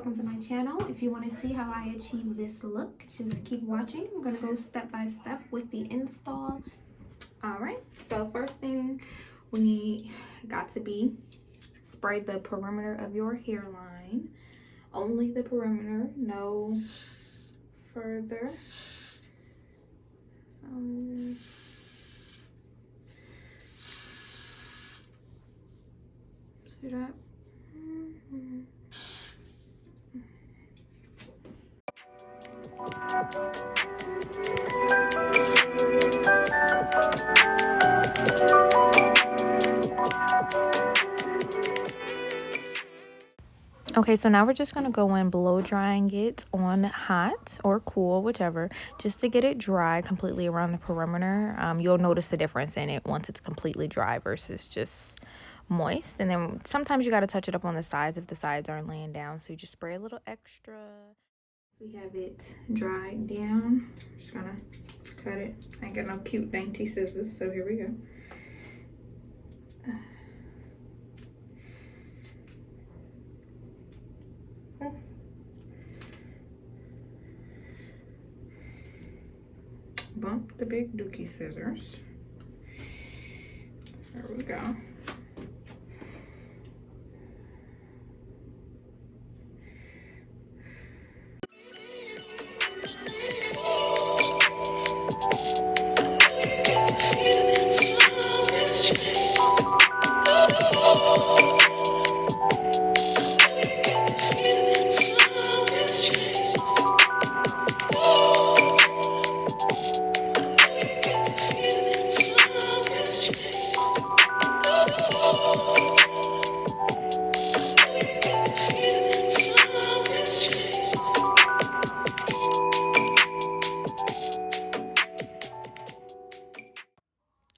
welcome to my channel. If you want to see how I achieve this look, just keep watching. I'm going to go step by step with the install. All right, so first thing we got to be spray the perimeter of your hairline. Only the perimeter, no further. So see that? Okay, so now we're just going to go in blow drying it on hot or cool, whichever, just to get it dry completely around the perimeter. You'll notice the difference in it once it's completely dry versus just moist. And then sometimes you got to touch it up on the sides if the sides aren't laying down, so you just spray a little extra. We have it dried down. Just gonna cut it. I ain't got no cute dainty scissors, so here we go. Bump the big dookie scissors. There we go.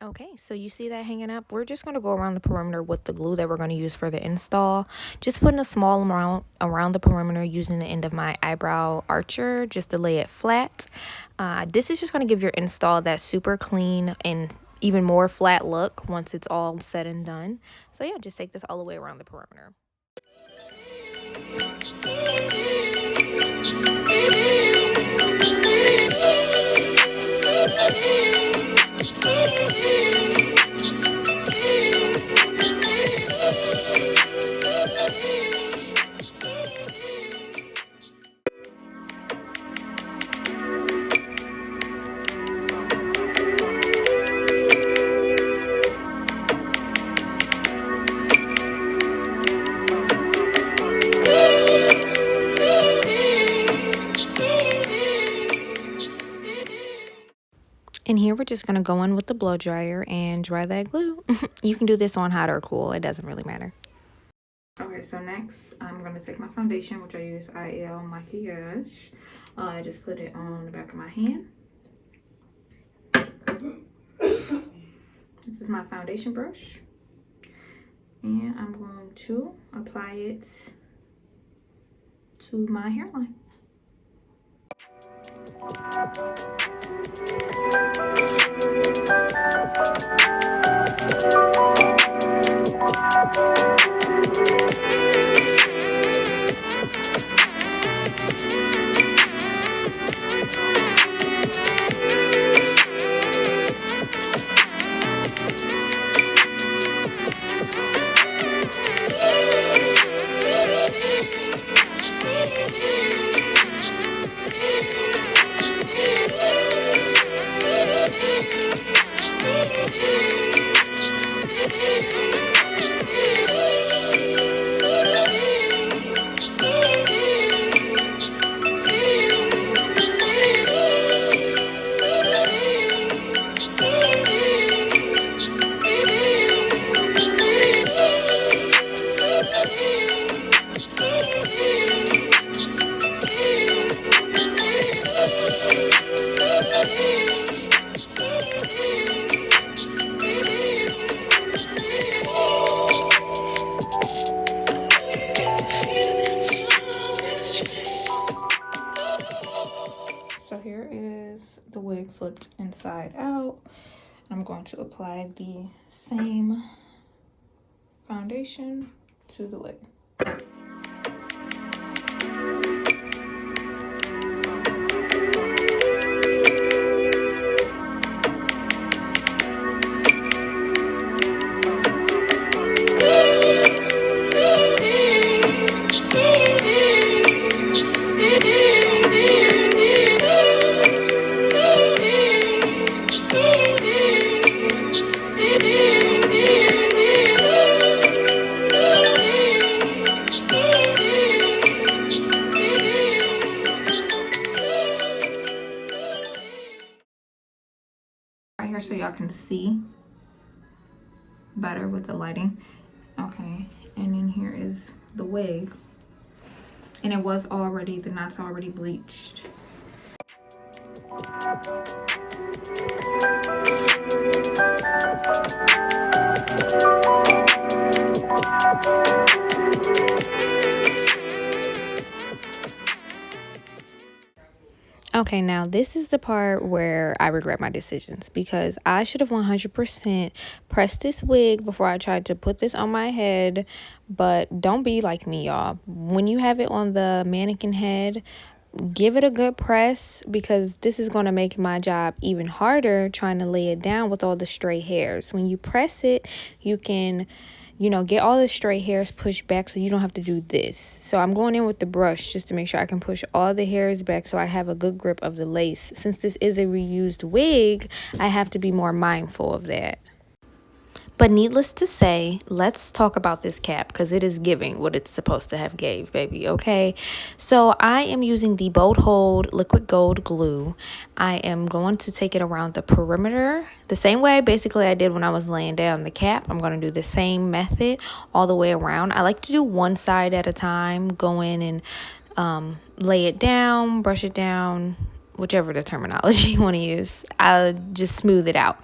Okay, so you see that hanging up? We're just going to go around the perimeter with the glue that we're going to use for the install. Just putting a small amount around the perimeter using the end of my eyebrow archer just to lay it flat. This is just going to give your install that super clean and even more flat look once it's all said and done. So yeah, just take this all the way around the perimeter. And here we're just going to go in with the blow dryer and dry that glue. You can do this on hot or cool. It doesn't really matter. Okay, so next I'm going to take my foundation, which I use IL Maquillage. I just put it on the back of my hand. This is my foundation brush. And I'm going to apply it to my hairline. So here is the wig flipped inside out. I'm going to apply the same foundation to the wig. can see better with the lighting. Okay, and then here is the wig. And it was already, the knots already bleached. Okay, now this is the part where I regret my decisions because I should have 100% pressed this wig before I tried to put this on my head. But don't be like me, y'all. When you have it on the mannequin head, give it a good press because this is going to make my job even harder trying to lay it down with all the stray hairs. When you press it, you can, get all the stray hairs pushed back so you don't have to do this. So I'm going in with the brush just to make sure I can push all the hairs back so I have a good grip of the lace. Since this is a reused wig, I have to be more mindful of that. But needless to say, let's talk about this cap because it is giving what it's supposed to have gave, baby, okay? So I am using the Bold Hold Liquid Gold Glue. I am going to take it around the perimeter the same way basically I did when I was laying down the cap. I'm going to do the same method all the way around. I like to do one side at a time, go in and lay it down, brush it down, whichever the terminology you want to use. I'll just smooth it out.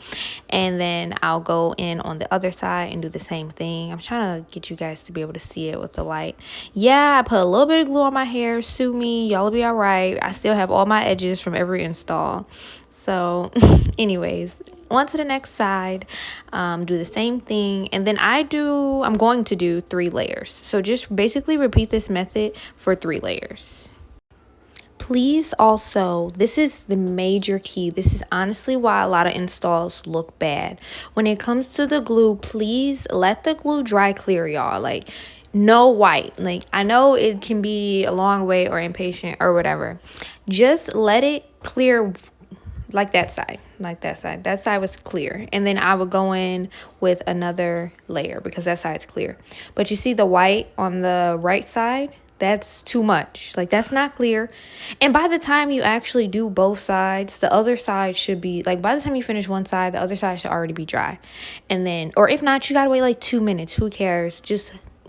And then I'll go in on the other side and do the same thing. I'm trying to get you guys to be able to see it with the light. Yeah, I put a little bit of glue on my hair. Sue me. Y'all will be all right. I still have all my edges from every install. So anyways, on to the next side. Do the same thing. And then I'm going to do 3 layers. So just basically repeat this method for 3 layers. Please also, this is the major key. This is honestly why a lot of installs look bad. When it comes to the glue, please let the glue dry clear, y'all. Like, no white. Like, I know it can be a long way or impatient or whatever. Just let it clear like that side. That side was clear. And then I would go in with another layer because that side's clear. But you see the white on the right side? That's too much. Like, that's not clear. And by the time you actually do both sides, the other side should be, like, by the time you finish one side, the other side should already be dry. And then, or if not, you gotta wait like 2 minutes. Who cares?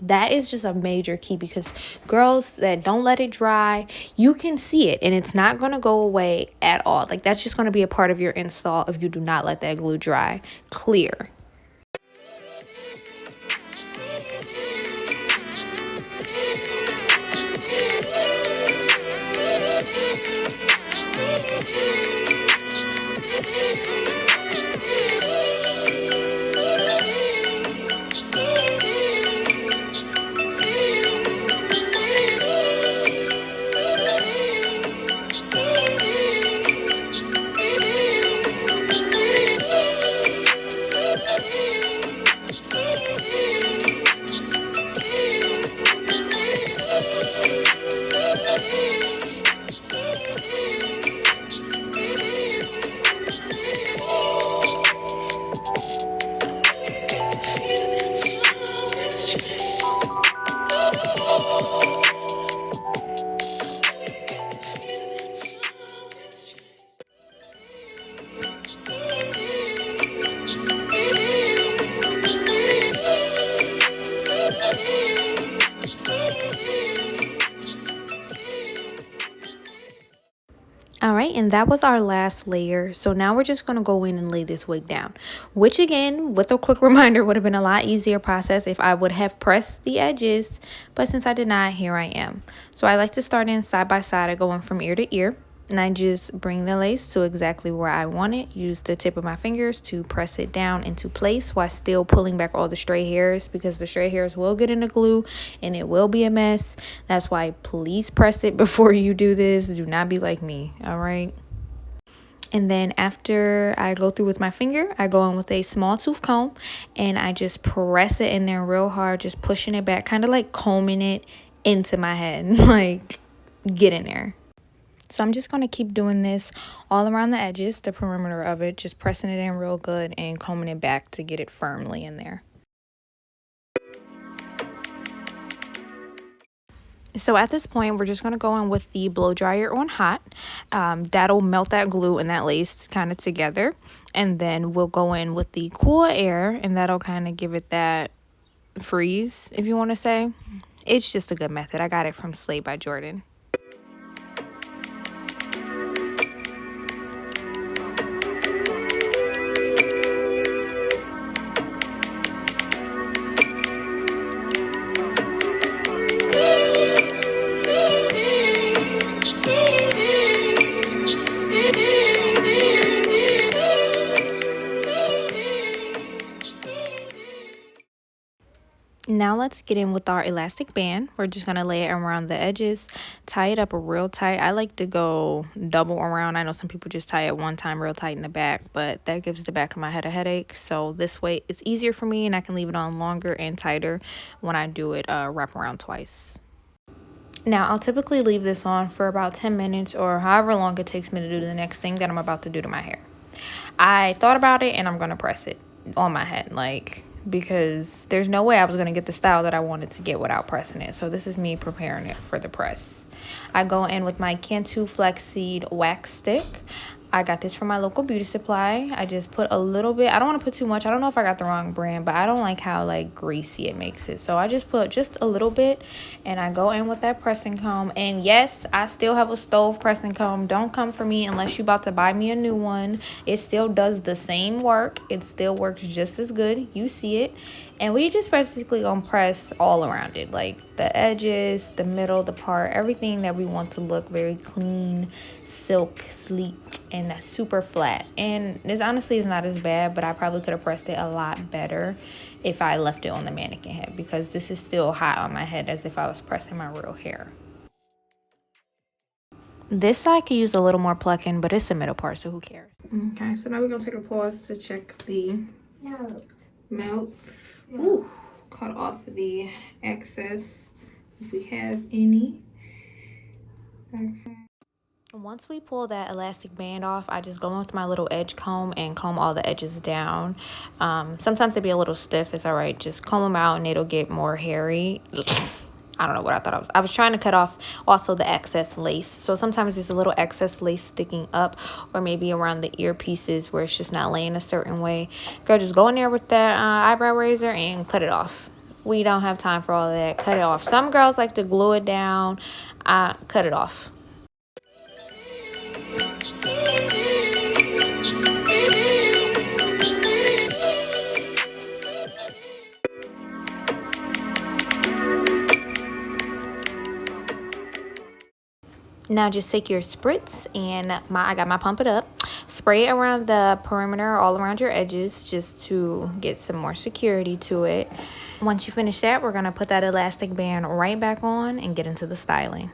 That is just a major key because girls that don't let it dry, you can see it and it's not going to go away at all. Like, that's just going to be a part of your install if you do not let that glue dry clear. All right, and that was our last layer. So now we're just going to go in and lay this wig down, which again, with a quick reminder, would have been a lot easier process if I would have pressed the edges. But since I did not, here I am. So I like to start in side by side. I go in from ear to ear. And I just bring the lace to exactly where I want it. Use the tip of my fingers to press it down into place while still pulling back all the stray hairs, because the stray hairs will get in the glue and it will be a mess. That's why please press it before you do this. Do not be like me, all right? And then after I go through with my finger, I go in with a small tooth comb and I just press it in there real hard, just pushing it back, kind of like combing it into my head, like get in there. So I'm just going to keep doing this all around the edges, the perimeter of it, just pressing it in real good and combing it back to get it firmly in there. So at this point, we're just going to go in with the blow dryer on hot. That'll melt that glue and that lace kind of together. And then we'll go in with the cool air, and that'll kind of give it that freeze, if you want to say. It's just a good method. I got it from Slay by Jordan. Now let's get in with our elastic band. We're just going to lay it around the edges, tie it up real tight. I like to go double around. I know some people just tie it one time real tight in the back, but that gives the back of my head a headache. So this way it's easier for me, and I can leave it on longer and tighter when I do it wrap around twice. Now, I'll typically leave this on for about 10 minutes or however long it takes me to do the next thing that I'm about to do to my hair. I thought about it, and I'm going to press it on my head, because there's no way I was going to get the style that I wanted to get without pressing it. So this is me preparing it for the press. I go in with my Cantu Flaxseed wax stick. I got this from my local beauty supply. I just put a little bit. I don't want to put too much. I don't know if I got the wrong brand, but I don't like how greasy it makes it. So I just put just a little bit, and I go in with that pressing comb. And yes, I still have a stove pressing comb. Don't come for me unless you're about to buy me a new one. It still does the same work. It still works just as good. You see it. And we just basically gonna press all around it, like the edges, the middle, the part, everything that we want to look very clean, silk, sleek, and that's super flat. And this honestly is not as bad, but I probably could have pressed it a lot better if I left it on the mannequin head, because this is still hot on my head as if I was pressing my real hair. This side could use a little more plucking, but it's the middle part, so who cares? Okay, so now we're gonna take a pause to check the melt. Ooh, cut off the excess if we have any. Okay. Once we pull that elastic band off, I just go in with my little edge comb and comb all the edges down. Sometimes they be a little stiff. It's all right. Just comb them out and it'll get more hairy. I don't know what I thought I was trying to cut off also the excess lace. So sometimes there's a little excess lace sticking up, or maybe around the earpieces where it's just not laying a certain way. Girl, just go in there with that eyebrow razor and cut it off. We don't have time for all of that. Cut it off. Some girls like to glue it down. Cut it off. Now just take your spritz and I got my Pump It Up. Spray it around the perimeter, all around your edges, just to get some more security to it. Once you finish that, we're going to put that elastic band right back on and get into the styling.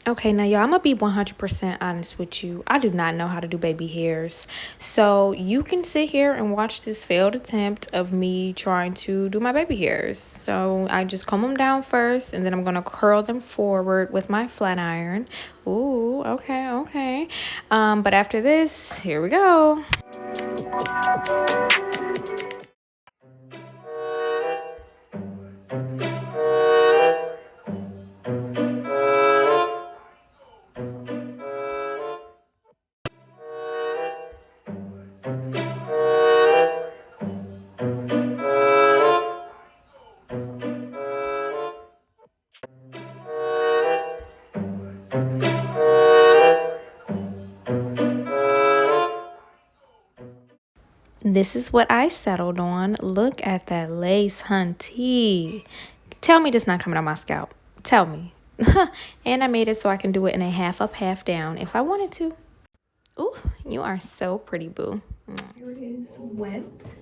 Okay, now y'all, I'm gonna be 100% honest with you. I do not know how to do baby hairs. So you can sit here and watch this failed attempt of me trying to do my baby hairs. So I just comb them down first, and then I'm gonna curl them forward with my flat iron. Ooh, okay. But after this, here we go. This is what I settled on. Look at that lace, hunty. Tell me this not coming on my scalp. Tell me. And I made it so I can do it in a half up, half down if I wanted to. Ooh, you are so pretty, boo. Here it is, wet.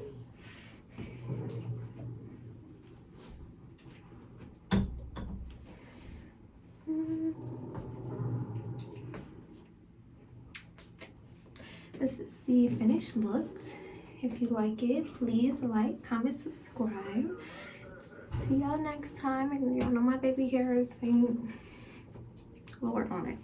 This is the finished look. If you like it, please like, comment, subscribe. See y'all next time. And y'all know my baby hair is saying we'll work on it.